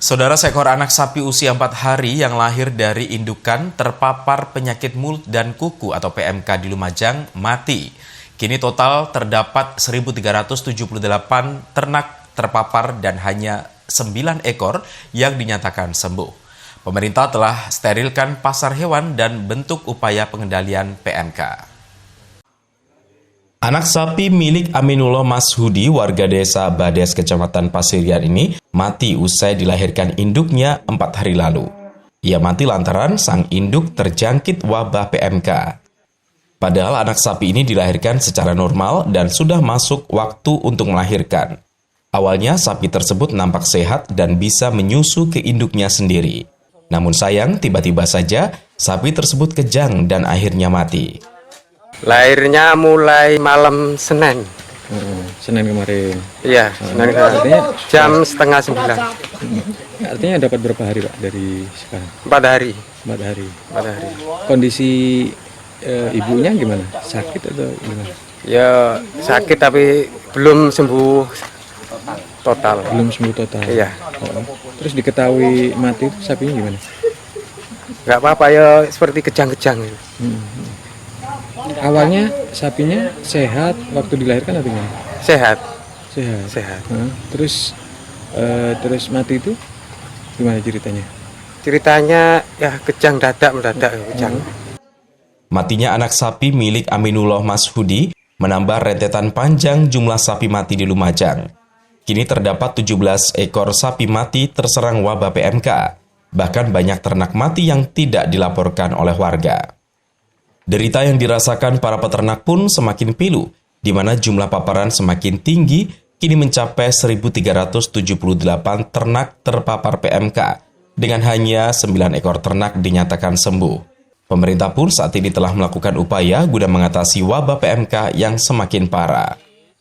Saudara, seekor anak sapi usia 4 hari yang lahir dari indukan terpapar penyakit mulut dan kuku atau PMK di Lumajang mati. Kini total terdapat 1.378 ternak terpapar dan hanya 9 ekor yang dinyatakan sembuh. Pemerintah telah sterilkan pasar hewan dan bentuk upaya pengendalian PMK. Anak sapi milik Aminullah Mashudi, warga desa Bades, Kecamatan Pasirian ini mati usai dilahirkan induknya 4 hari lalu. Ia mati lantaran sang induk terjangkit wabah PMK. Padahal anak sapi ini dilahirkan secara normal dan sudah masuk waktu untuk melahirkan. Awalnya sapi tersebut nampak sehat dan bisa menyusu ke induknya sendiri. Namun sayang, tiba-tiba saja sapi tersebut kejang dan akhirnya mati. Lahirnya mulai malam Senin. Senin kemarin. Iya, Senin kemarin. Artinya, Jam setengah 9. artinya dapat berapa hari Pak dari sekarang? 4 hari. 4 hari. 4 hari. Kondisi ibunya gimana? Sakit atau gimana? Ya sakit tapi belum sembuh total. Belum sembuh total. Iya. Terus diketahui mati itu sapinya gimana? Nggak apa-apa ya, seperti kejang-kejang. Awalnya sapinya sehat waktu dilahirkan atau gimana? Sehat. Sehat. Sehat. Terus mati itu gimana ceritanya? Ceritanya ya kejang mendadak kejang. Matinya anak sapi milik Aminullah Mashudi menambah rentetan panjang jumlah sapi mati di Lumajang. Kini terdapat 17 ekor sapi mati terserang wabah PMK. Bahkan banyak ternak mati yang tidak dilaporkan oleh warga. Derita yang dirasakan para peternak pun semakin pilu, di mana jumlah paparan semakin tinggi, kini mencapai 1.378 ternak terpapar PMK, dengan hanya 9 ekor ternak dinyatakan sembuh. Pemerintah pun saat ini telah melakukan upaya guna mengatasi wabah PMK yang semakin parah.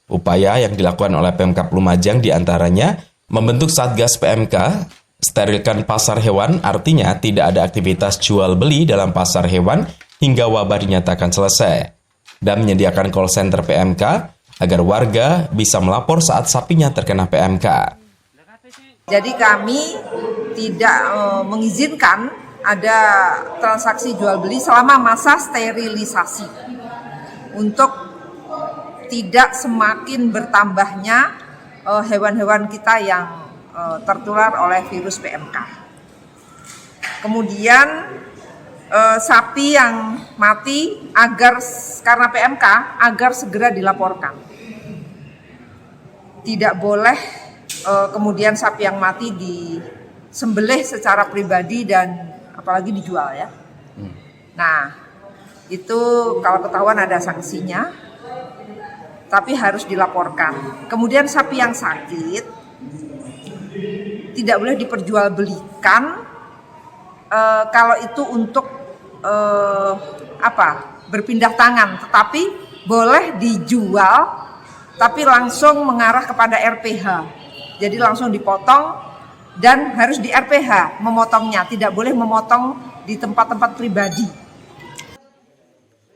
Upaya yang dilakukan oleh Pemkab Lumajang diantaranya membentuk Satgas PMK, sterilkan pasar hewan, artinya tidak ada aktivitas jual beli dalam pasar hewan hingga wabah dinyatakan selesai, dan menyediakan call center PMK agar warga bisa melapor saat sapinya terkena PMK. Jadi kami tidak mengizinkan ada transaksi jual beli selama masa sterilisasi untuk tidak semakin bertambahnya hewan-hewan kita yang tertular oleh virus PMK. Kemudian sapi yang mati karena PMK agar segera dilaporkan. Tidak boleh kemudian sapi yang mati disembelih secara pribadi dan apalagi dijual ya. Nah, itu kalau ketahuan ada sanksinya, tapi harus dilaporkan. Kemudian sapi yang sakit tidak boleh diperjualbelikan kalau itu untuk berpindah tangan, tetapi boleh dijual tapi langsung mengarah kepada RPH. Jadi langsung dipotong dan harus di RPH memotongnya, tidak boleh memotong di tempat-tempat pribadi.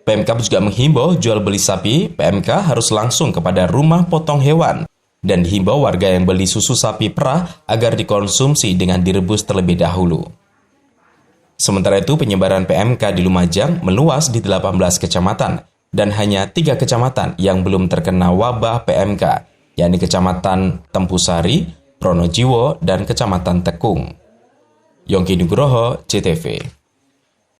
Pemkab juga menghimbau jual beli sapi PMK harus langsung kepada rumah potong hewan dan dihimbau warga yang beli susu sapi perah agar dikonsumsi dengan direbus terlebih dahulu. Sementara itu, penyebaran PMK di Lumajang meluas di 18 kecamatan dan hanya 3 kecamatan yang belum terkena wabah PMK, yakni Kecamatan Tempusari, Pronojiwo, dan Kecamatan Tekung. Yongki Nugroho, CTV.